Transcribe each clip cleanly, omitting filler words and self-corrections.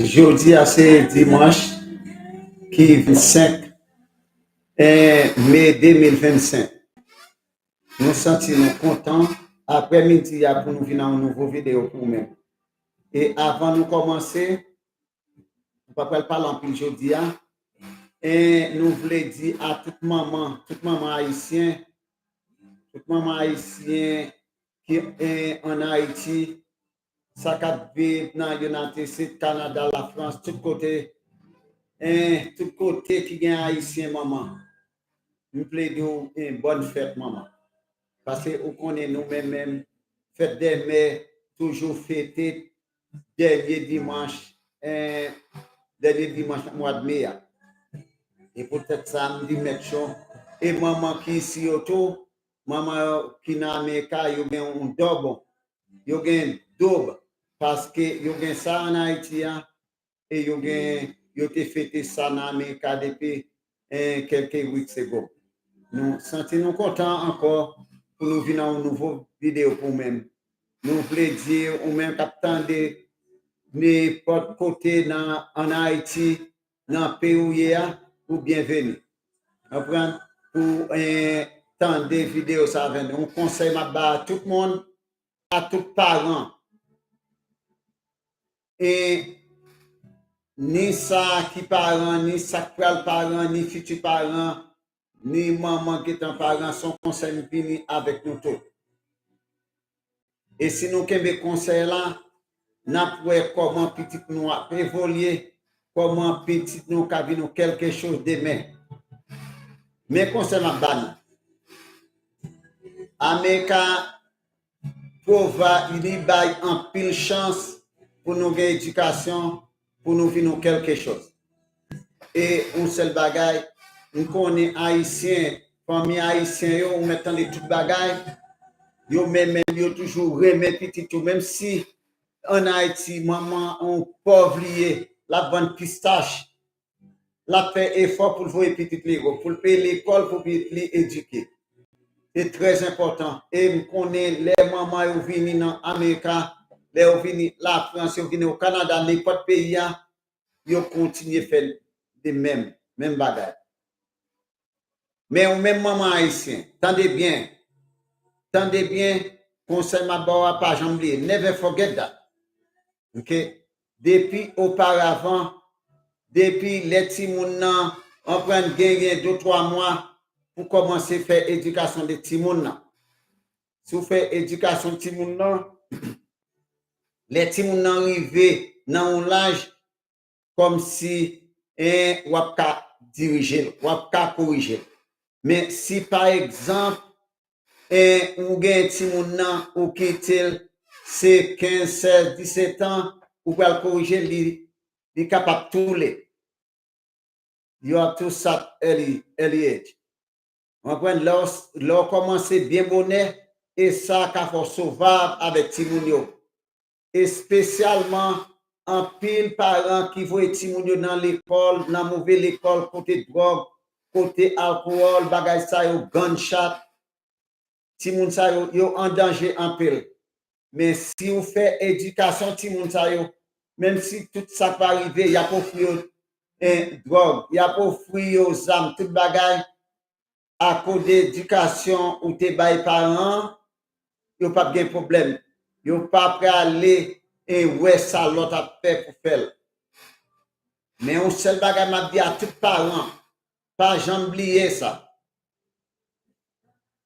Jeudi, c'est dimanche qui 25 mai 2025. Nous sentons contents après-midi pour nous venir une nouvelle vidéo pour nous. Et avant de commencer, nous ne pouvons pas parler en jeudi. Et nous voulons dire à toute maman haïtienne qui est en Haïti, ça vit dans l'United States, Canada, la France, tout côté qui est haïtien, maman. Nous plaidons une bonne fête, maman. Parce que nous connaissons nous-mêmes, fête des mères, toujours fêté dernier dimanche mois de mai. Et peut-être ça me dit mettre. Et maman qui ici autour, maman qui est en Amérique, il y a un double. Il y a un double. Parce que il y a ça en Haïti et il y a fêté ça en Amérique depuis quelques weeks ago. Nous sentons contents encore pour nous venir une nouvelle vidéo pour nous-mêmes. Nous voulons dire, ou même captant de n'importe côté en Haïti, dans le pays où il y a, ou bienvenue. Pour tant de vidéos, ça va. On conseille à tout le monde, à tous les parents. Et ni ça qui parents, ni ça qui parents, ni futurs parents, ni maman qui est un parent, son conseil venu avec nous tous. Et si nous avons des conseils là, nous pouvons comment petit nous évoluer, comment petit nous avons quelque chose demain. Mais concernant ban, Americains il y a en pile chance pour nous gagner éducation, pour nous vivre quelque chose. Et un seul bagage, nous connaissons haïtiens, famille haïtienne, on mettant les tout bagages, yo même yo toujours remet petit tout, même si en Haïti, maman, on pauvre lié, la bonne pistache, la fait effort pour voir petit l'école, pour payer l'école, pour l'éduquer. C'est très important. Et on connaît les mamans qui viennent en Amérique, les qui viennent la France, qui viennent au Canada, n'importe pays, ils continuent à faire des mêmes bagages. Mais on même maman haïtien, tendez bien, conseil ma barre pas jambier, never forget that. OK? Depuis auparavant, depuis les petits moun on prend gagner 2-3 mois pour commencer à faire éducation des petits moun. Si vous faites éducation des petits moun, les petits moun arrivent dans l'âge comme si on a diriger, on a corriger. Mais si par exemple, ou gen ti moun nan ou ki tel c'est 15, 16, 17 ans ou va corriger li capable tout les. You have to start early age. On prend leur commencer bien bonnet et ça qu'a faut sauvable avec ti moun yo. Et spécialement en pile parents qui voient ti moun yo dans l'école, dans mauvaise l'école côté drogue, côté alcool, bagay sa yo gunshot. Si moun sa yo en danger en pile. Mais si vous faites éducation, si moun sa yo, même si tout ça va arriver, il y a pas fouillé drogue, il y a pas fouillé aux armes, tout bagay, à cause d'éducation ou tes bails parents, il n'y a pas de problème. Il n'y a pas prêt à aller et ouais, ça l'autre a fait pour faire. Mais on seul bagay m'a dit à tous parents, pas jamais oublier ça.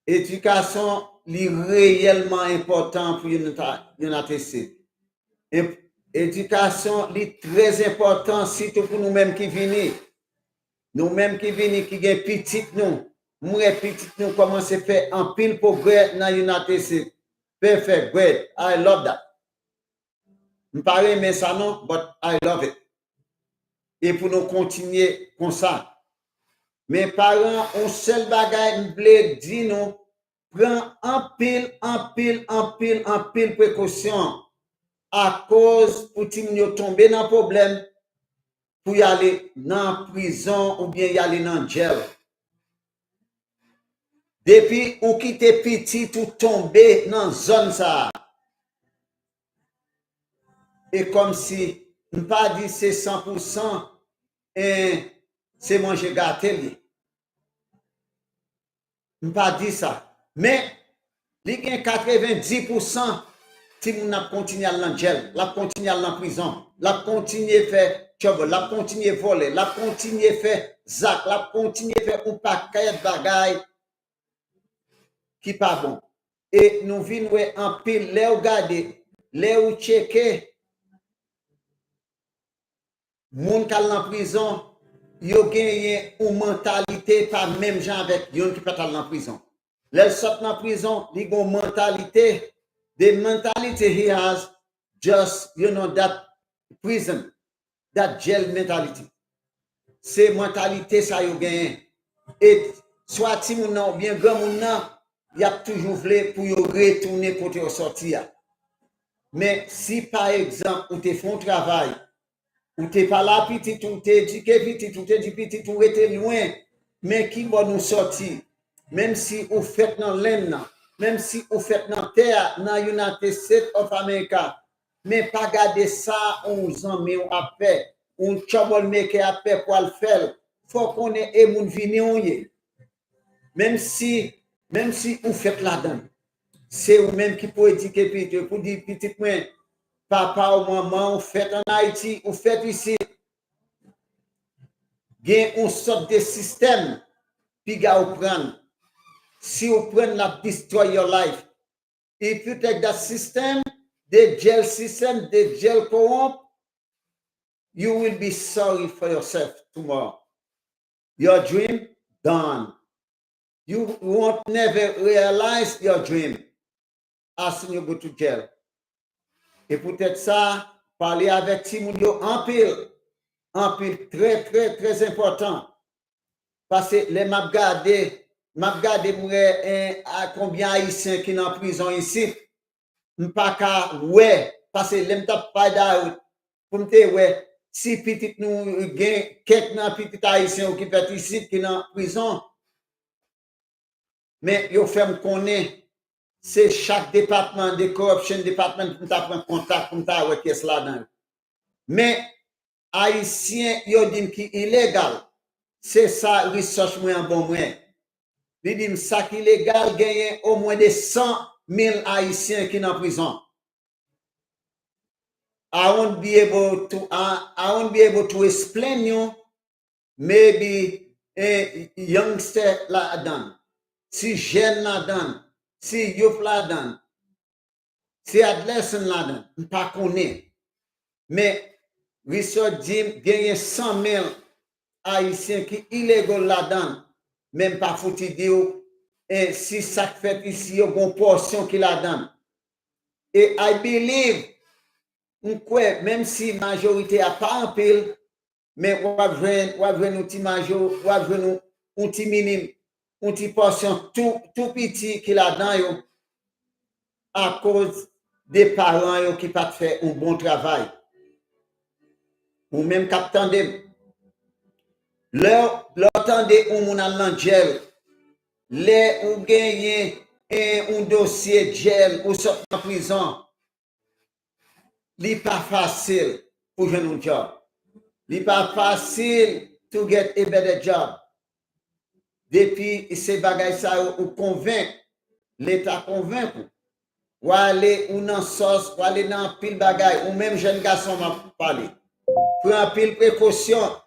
Éducation est réellement important pour United States. Éducation est très important, surtout pour nous-mêmes qui venons. Nous-mêmes qui venons, qui sommes petits, nous commençons à faire un pile progrès dans United States. Perfect, great. I love that. Je ne parle pas ça non, but I love it. Et pour nous continuer comme ça. Mes parents, on seul bagage, m'blé dit nous, prend en pile précaution à cause pour nous tomber dans problème pour y aller dans prison ou bien y aller dans jail. Depuis ou quitte petit ou tomber dans zone ça. Et comme si pas dit c'est 100% et c'est manger gâté. Pas dit ça. Mais il y a 90% si on a continué à l'angel, la continué à la prison, la continué à faire job, la continué à voler, la continué à faire zac, la continué à faire un paquet de bagailles qui pas bon. Et nous venons en pile, les regarder, les checker, moun qui en prison, yo gagné une mentalité pas même gens avec yon qui peut aller en prison. Les sortent en prison, ils ont une mentalité. The mentality he has, just, that prison, that jail mentality. C'est mentalité ça yo gagne. Et soit si moun nan bien grand moun nan, y a toujours voulu pour yo retourner pour te sortir. Mais si par exemple, ou te font travail, ou te pas là petit, ou te éduqué petit, ou te dit petit, ou était loin, mais qui va nous sortir, même si ou fait dans l'aine, même si vous faites dans la terre, dans United States of America, mais pas garder ça, on amis à fait, on troublemaker à fait pour le faire. Faut qu'on ait et moun vini même si vous faites là-dedans, c'est vous-même qui peut éduquer petit, pour dire petit moins, papa ou maman, vous faites en Haïti, vous faites ici. Il y a une sorte de système, puis vous prendre. Si vous prenez la destroy your life. If you take that system, the jail corrupt, you will be sorry for yourself tomorrow. Your dream, done. You won't never realize your dream as soon as you go to jail. Et peut-être ça, parler avec Timounio en pile, très, très, très important. Parce que les m'a gardé à combien haïtiens qui sont en prison ici. M'pas ka ouais parce que l'aime t'a pas d'aout pour me ouais si petit nous gain quelques nan petit haïtien qui fait ici qui dans prison mais yo fait me connaître c'est chaque département de corruption département pour t'a prendre contact pour t'a ouais qu'est-ce là-dedans mais haïtien yo dit qui illégal c'est ça recherche moi en bon moi il dit ça qui illégal gagne au moins de 100,000 haïtiens qui dans prison. I won't be able to explain you maybe a youngster là-dedans, si jeune là-dedans, si youth là-dedans, si adolescent là-dedans, pas connaît. Mais research dit gagne 100,000 haïtiens qui illégaux là-dedans, même pas foutu dire et si ça fait ici, il y a une portion qui la donne. Et I believe, même si la majorité n'a pas un pile, mais on va voir un petit major, on va voir un petit minime, une petite portion tout petit qui la donne à cause des parents qui pas fait un bon travail. Ou même captain de leur temps de on a l'angel. Les ou gagné un dossier gel ou sortir en prison, n'est pas facile pour jouer un job. N'est pas facile to get a better job. Depuis ces bagages ça ou convaincre, l'État convaincre, ou aller ou dans sauce, ou aller dans pile bagaille, ou même jeune garçon m'a parlé. Prends pile précaution,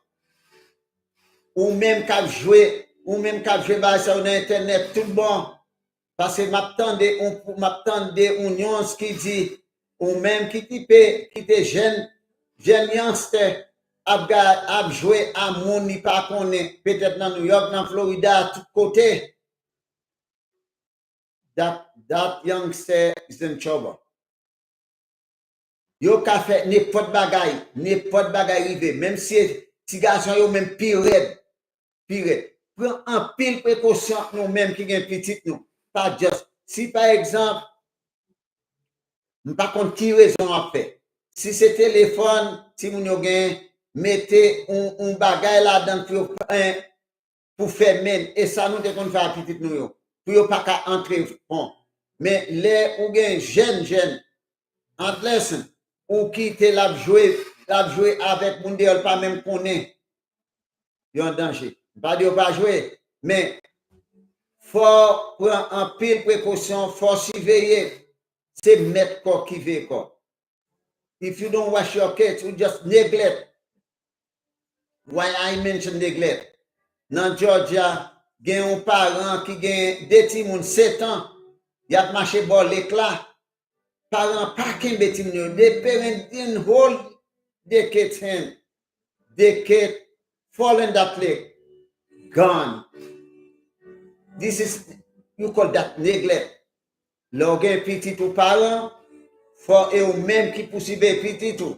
ou même qu'à jouer. Ou même quand je vais sur internet tout bon parce que m'attendais un nuance qui dit ou même qui était jeune youngster a joué à mon ni pas connaît peut-être dans New York dans Florida à tout côté that youngster is in trouble. Yo ka fait n'importe bagaille rive même si ti garçon yo même pire. Prends un pile précaution nous-mêmes qui gagne petit nous. Pas juste. Si par exemple, pas contre qui raison à faire. Si c'est téléphone, si vous avez mettez un bagage là-dedans pour faire même. Et ça nous devons faire petit nous. Pour pas qu'à entrer. Bon. Mais les ou gagne jeune, adolescent, ou qui te l'a joué t'as joué avec moun de pas même connaît, yo en danger. Pas de pas jouer, mais faut prendre un pile précaution, faut surveiller. C'est mettre quoi qui veut quoi. If you don't wash your kids, you just neglect. Why I mention neglect? Dans Georgia, il y a un parent qui a des petits moun 7 ans, il a marché bord l'éclat. Parents pas qu'un petit moun, des parents in hold the kids hand. The kid fall in that lake, gone. This is, you call that neglect. Lorsqu'un petit ou parent, faut eux même qui poursuivent petit tout.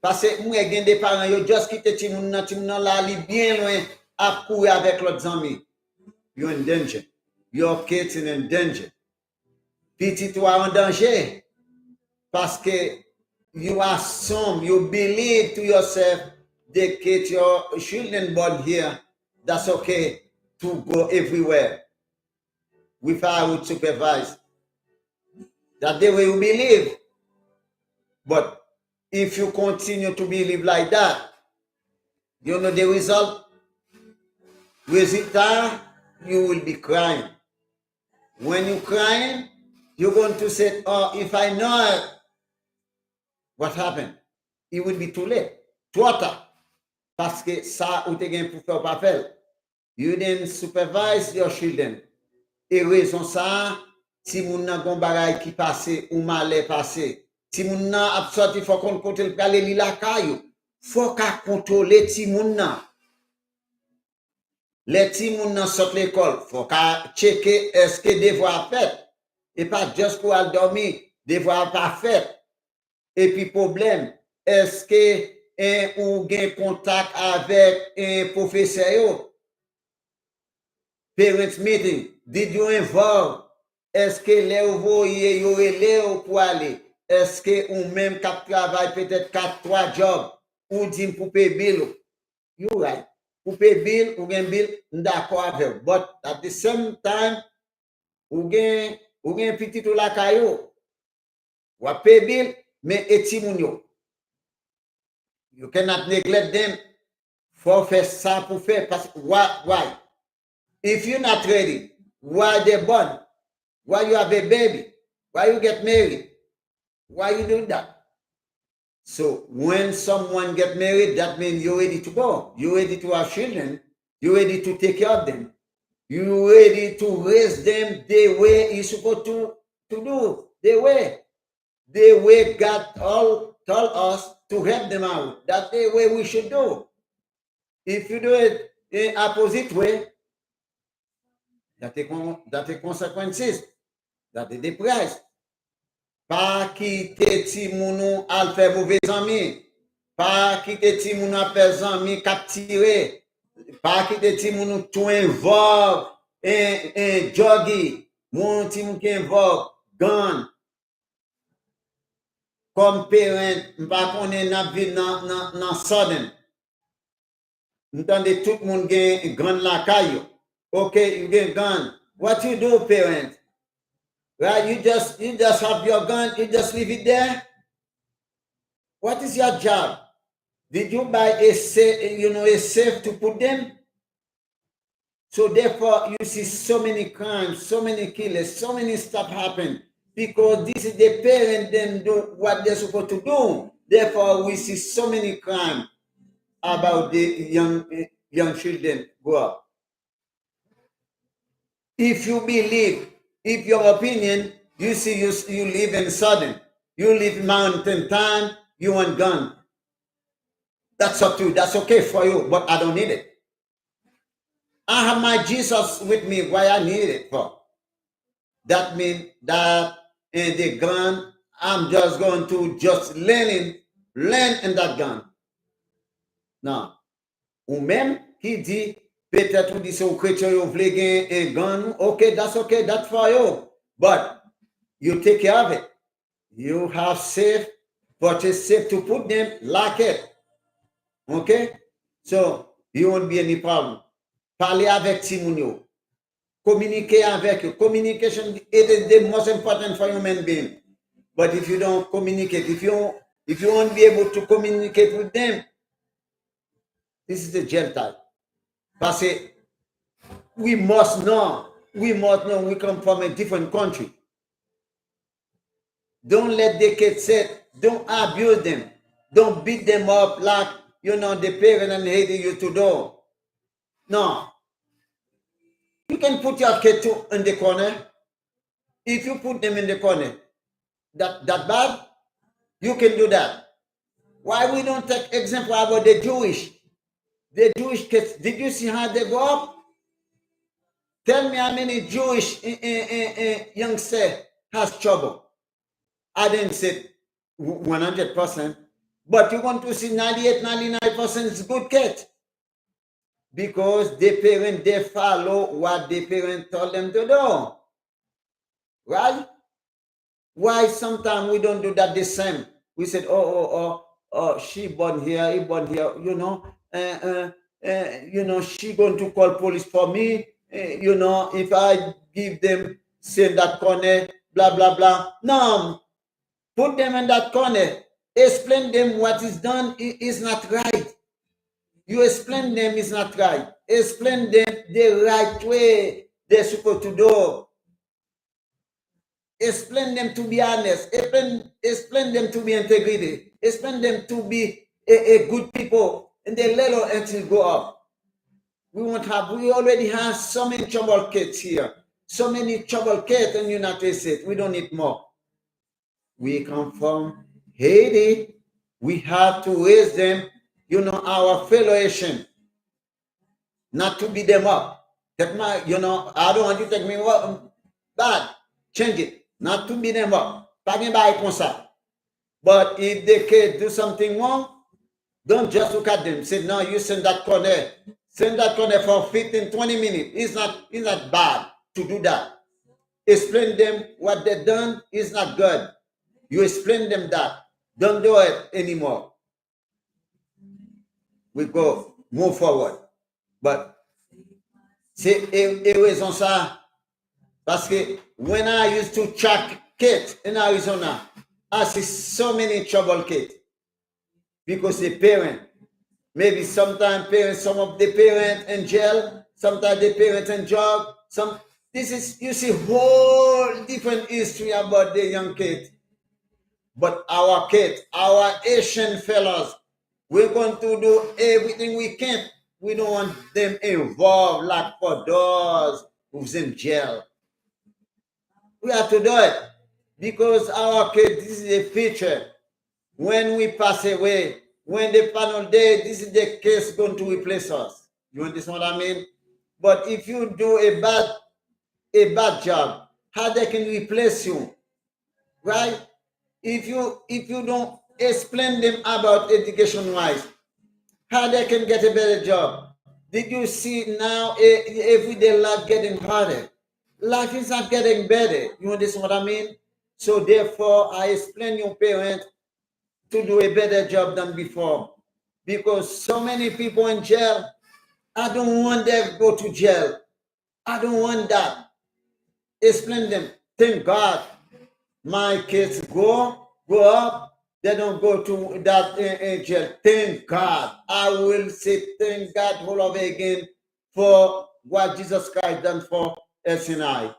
Parce que moi, j'ai des parents, ils juste quitté Timoun là, li bien loin, à courir avec l'autre amis. You're in danger. Your kids in danger. Petit ou en danger. Parce que you assume, you believe to yourself, the kids, your children born here, that's okay to go everywhere without supervise. That's the way you believe. But if you continue to believe like that, you know the result? Result, you will be crying. When you're crying, you're going to say, oh, if I know it, what happened? It will be too late. Trop tard. Parce que ça, ou te gen pour faire pas faire. You didn't supervise your children. Et raison ça, si moun nan gon bagay qui passe ou malè passe, si moun nan ap sorti faut qu'on kote l prale li la kayo, faut ka contrôler ti moun nan. Les ti moun nan sort l'école, faut ka checker est-ce que devoir fait et pas juste pour aller dormir, devoir pas fait. Et puis problème, est-ce que ou gen contact avec un professeur? Parents meeting, did you involve? Est-ce que les ouvriers yo relé pour aller? Est-ce que ou même cap travail peut-être 4-3 jobs ou dit pour payer bill? You right. Pour payer bill ou gen bill, d'accord avec. But at the same time, ou gen petit ou la kayo. Ou payer bill, mais eti moun yo. You cannot neglect them. Faut faire ça pour faire. Parce que why? If you're not ready, why they born? Why you have a baby? Why you get married? Why you do that? So when someone get married, that means you're ready to go. You're ready to have children. You're ready to take care of them. You're ready to raise them the way you're supposed to do. The way God told us to help them out. That's the way we should do. If you do it in opposite way, that the consequences, that the price. Pas quitter ti mounou al faire mauvais amis. Pas quitter ti mounou al faire amis capturé. Pas quitter ti mounou tout involve un joggy. Mon ti mounou qui involve gun. Comme parent, m'pa konnen n'a vie dans Southern. M'tande tout moun gen gun la kayo. Okay, you get gun. What you do, parent? Right? You just have your gun, you just leave it there. What is your job? Did you buy a safe to put them? So therefore, you see so many crimes, so many killers, so many stuff happen because this is the parent then do what they're supposed to do. Therefore, we see so many crimes about the young children grow up. If you believe, if your opinion, you see you live in Southern, you live mountain time, you want gun. That's up to you. That's okay for you, but I don't need it. I have my Jesus with me. Why I need it for? That means that in the gun, I'm just going to just learn in that gun. Now, ou même qui dit peut-être vous dites aux chrétiens vous voulez gagner un gun, okay, that's for you. But you take care of it. You have safe, but it's safe to put them like it. Okay? So, you won't be any problem. Parlez avec Timounio. Communiquez avec eux. Communication is the most important for human being. But if you don't communicate, if you if you won't be able to communicate with them, this is the jail time. Parce que we must know we come from a different country. Don't let the kids sit. Don't abuse them. Don't beat them up like, the parent and Haiti you to do. No. You can put your kid in the corner. If you put them in the corner, that bad, you can do that. Why we don't take example about the Jewish? The Jewish kids, did you see how they go up? Tell me how many Jewish youngsters has trouble. I didn't say 100%, but you're going to see 98, 99% is good kids. Because the parents, they follow what the parents told them to do. Right? Why sometimes we don't do that the same? We said, she born here, he born here, she going to call police for me, if I give them, say that corner, blah, blah, blah. No, put them in that corner. Explain them what is done is not right. You explain them is not right. Explain them the right way they're supposed to do. Explain them to be honest. Explain them to be integrity. Explain them to be a good people. And they let us until go up. We already have so many trouble kids here. So many trouble kids in the United States. We don't need more. We come from Haiti. We have to raise them, our fellow Haitian. Not to beat them up. That I don't want you to take me bad. Change it. Not to beat them up. But if the kid do something wrong, don't just look at them. Say, no, you send that corner. Send that corner for 15, 20 minutes. It's not bad to do that. Explain them what they've done is not good. You explain them that. Don't do it anymore. We go move forward. But c'est raison ça. Parce que when I used to track kids in Arizona, I see so many trouble kids. Because the parent, maybe sometimes some of the parents in jail, sometimes the parents in job. You see whole different history about the young kids. But our kids, our Asian fellows, we're going to do everything we can. We don't want them involved like for those who's in jail. We have to do it because our kids, this is the future. When we pass away, when the final day, this is the case going to replace us. You understand what I mean? But if you do a bad job, how they can replace you, right? If you don't explain them about education wise, how they can get a better job. Did you see now everyday life getting harder? Life is not getting better. You understand what I mean? So therefore, I explain your parents to do a better job than before. Because so many people in jail, I don't want them to go to jail. I don't want that. Explain them. Thank God my kids go up. They don't go to that jail. Thank God. I will say thank God all over again for what Jesus Christ done for us and I.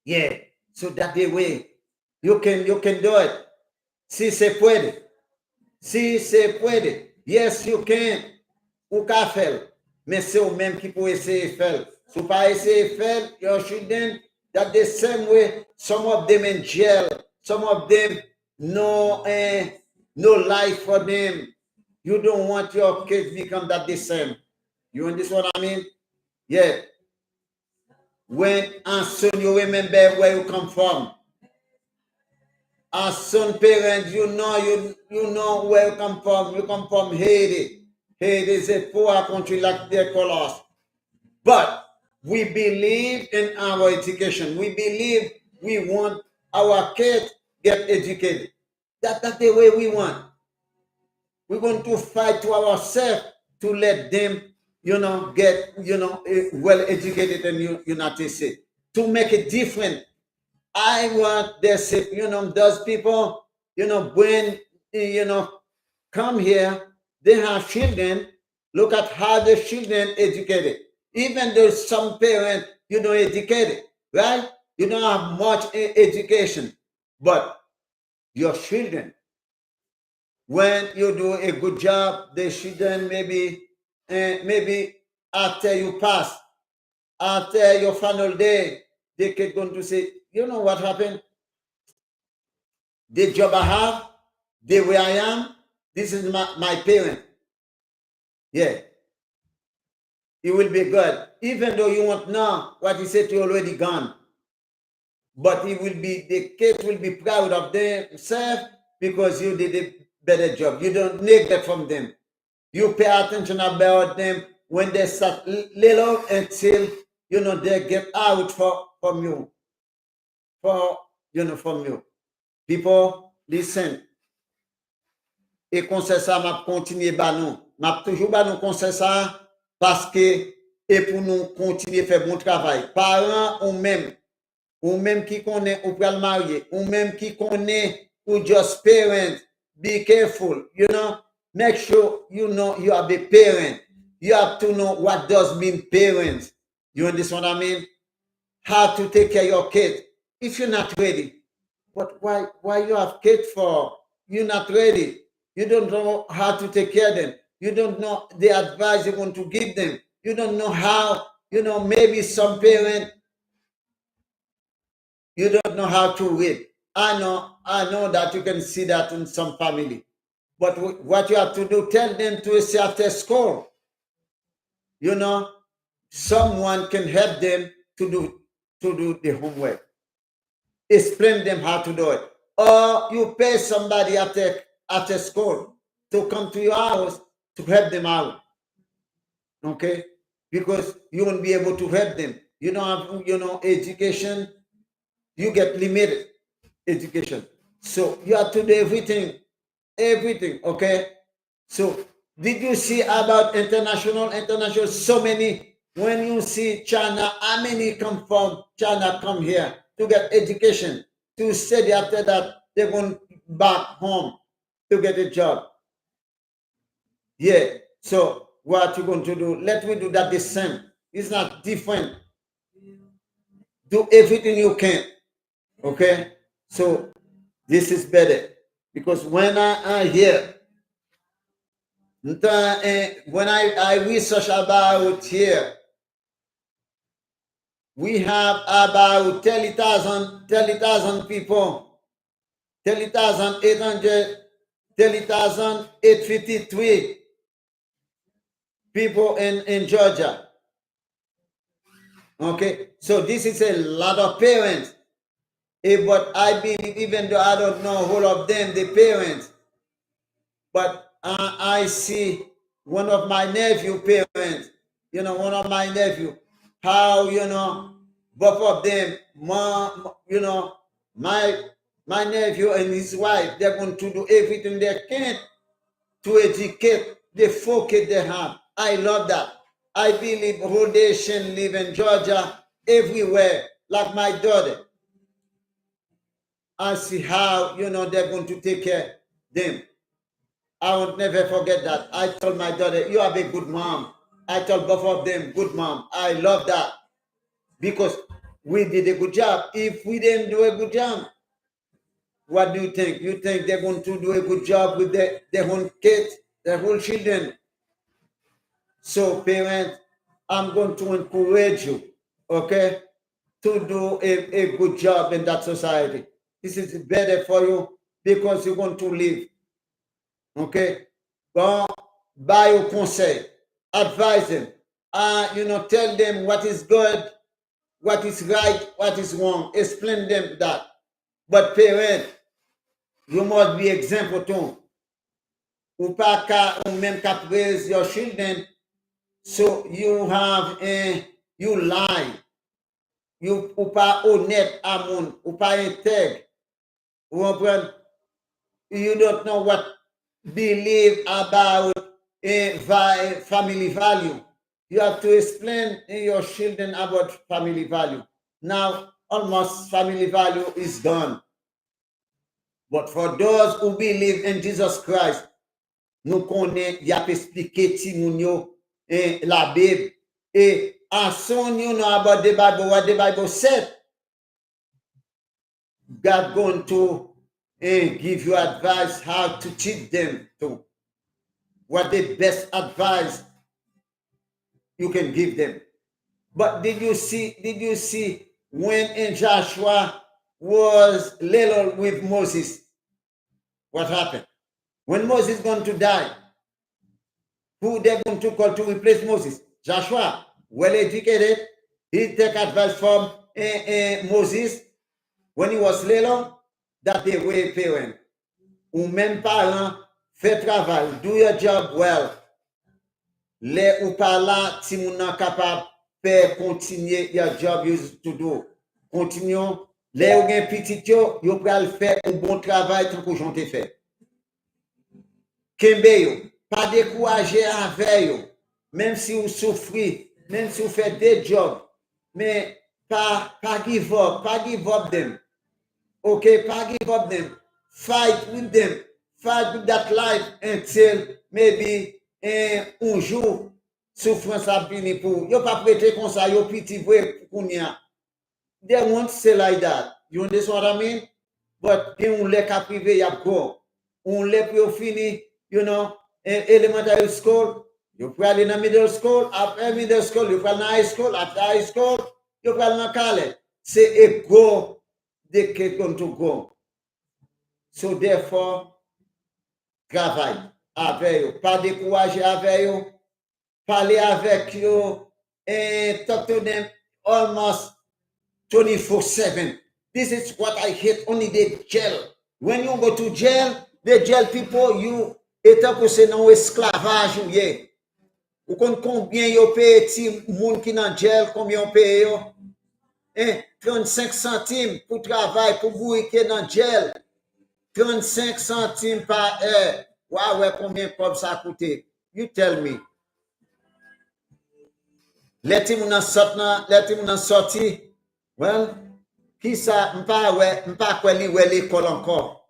Yeah. So that the way you can do it. Si se puede. Si se puede. Yes, you can. Ou ka fel. Mais c'est au même qui peut essayer faire. So pas essayer faire, you shouldn't. That the same way some of them in jail, some of them no life for them. You don't want your kids become that the same. You understand what I mean? Yeah. When as soon you remember where you come from. As soon parents, you know where you come from. You come from Haiti. Haiti is a poor country like they call us. But we believe in our education. We believe we want our kids get educated. That's the way we want. We're going to fight to ourselves to let them, get, well educated in the United States. To make it different. I want this, those people, when, come here, they have children. Look at how the children educated. Even though some parents, educated, right? You don't have much education, but your children, when you do a good job, the children maybe after you pass, after your final day, they can going to say, you know what happened? The job I have, the way I am, this is my parent. Yeah, it will be good. Even though you won't know what he said, you already gone. But the kids will be proud of themselves because you did a better job. You don't neglect from them. You pay attention about them when they start little until they get out from you. From you. People, listen. Et conseil ça, m'a continuer ba nous. M'a toujours ba nous conseil ça parce que et pour nous continuer faire bon travail. Parents ou même qui connaît ou pour le marier, ou même qui connaît ou just parent, be careful, make sure you are the parent. You have to know what does mean parents. You understand what I mean? How to take care of your kid. If you're not ready, but why you have kids for? You're not ready. You don't know how to take care of them. You don't know the advice you want to give them. You don't know how, maybe some parent, you don't know how to read. I know that you can see that in some family. But what you have to do, tell them to stay after school. Someone can help them to do the homework. Explain them how to do it. Or you pay somebody after school to come to your house to help them out. Okay? Because you won't be able to help them. You don't have, education. You get limited education. So you have to do everything, okay? So did you see about international, so many, when you see China, how many come from China come here to get education, to study, after that, they're going back home to get a job. Yeah, so what you going to do? Let me do that the same. It's not different. Do everything you can, okay? So this is better because when I hear, when I research about here, we have about 30,000 people, 30,800, 30,853 people in Georgia. Okay, so this is a lot of parents. But I believe, even though I don't know all of them, the parents, but I see one of my nephew parents, one of my nephew, how, both of them, my nephew and his wife, they're going to do everything they can to educate the 4 kids they have. I love that. I believe Rhodesian live in Georgia everywhere, like my daughter. I see how, they're going to take care of them. I will never forget that. I told my daughter, you have a good mom. I told both of them, good mom. I love that because we did a good job. If we didn't do a good job, what do you think? You think they're going to do a good job with their own kids, their whole children? So parents, I'm going to encourage you, okay, to do a good job in that society. This is better for you because you want to live. Okay? Bon, buy your conseil, advise them, tell them what is good, what is right, what is wrong, explain them that. But parent, you must be example too. Ou pas ou même qu'à raise your children, so you have you lie, you ou pas honnête à moun, ou pas intègre, ou you don't know what believe about family value. You have to explain your children about family value. Now, almost family value is gone. But for those who believe in Jesus Christ, nous connaissons, il a expliqué Timounio la Bible. Et as soon you know about the Bible, what the Bible said, God going to give you advice how to teach them to. What the best advice you can give them. But did you see when in Joshua was little with Moses, what happened? When Moses going to die, who they're going to call to replace Moses? Joshua, well educated, he take advice from Moses when he was little, that they were parent. Ou même parent, fait travail, do your job well. Le ou pas là, si moun nan capable faire continuer your job you used to do. Continuons. Le ou gen petit yo pral faire un bon travail tant que j'en te fait. Kembe yo, pas décourager avec yo. Même si vous souffrez, même si vous faites des jobs, mais pas give up them. Okay, pas give up them. Fight with them. Fight with that life until maybe un jour souffrance a fini pour. Yo pas prêter comme ça, yo petit vrai pour kounya. They won't say like that. You understand what I mean? But gen on lè ka privé y a go. On lè pour fini, you know, elementary school, you pral in middle school, after middle school, you pral in high school, after high school, you pral in college. C'est a go they can going to go. So therefore, travail avec eux, pas décourager avec eux, parler avec eux, and talk to them almost 24/7. This is what I hate, only the jail. When you go to jail, the jail people, you étant que c'est non esclavage ou yé. Ou kon combien yo paye ti moun ki nan jail, combien on paye yo? 35 centimes pour travail, pour bouiller dans jail. 35 centimes par heure. Ouais, combien comme ça a coûté? You tell me. Let him nan sorti. Well, qui ça, m'pa quoi li ouais l'école encore.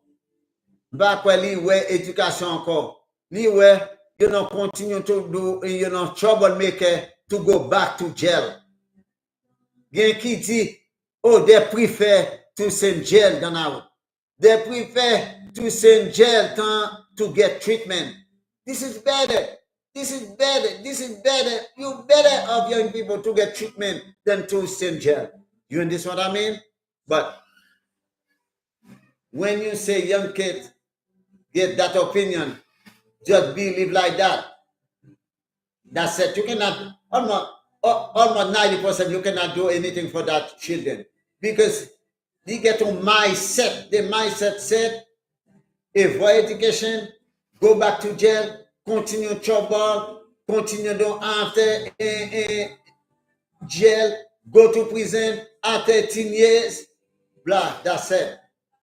M'pa quoi li ouais éducation encore. Li ouais, you know, continue to do, you know, troublemaker to go back to jail. Gen qui dit, oh, they prefer to send jail than out. They prefer to send jail to get treatment. This is better. This is better. This is better. You better of young people to get treatment than to send jail. You understand what I mean? But when you say young kids get that opinion, just believe like that. That's it. You cannot, almost 90%, you cannot do anything for that children. Because they get a mindset. The mindset said, avoid education, go back to jail, continue trouble, continue doing after jail, go to prison after 10 years, blah, that's it.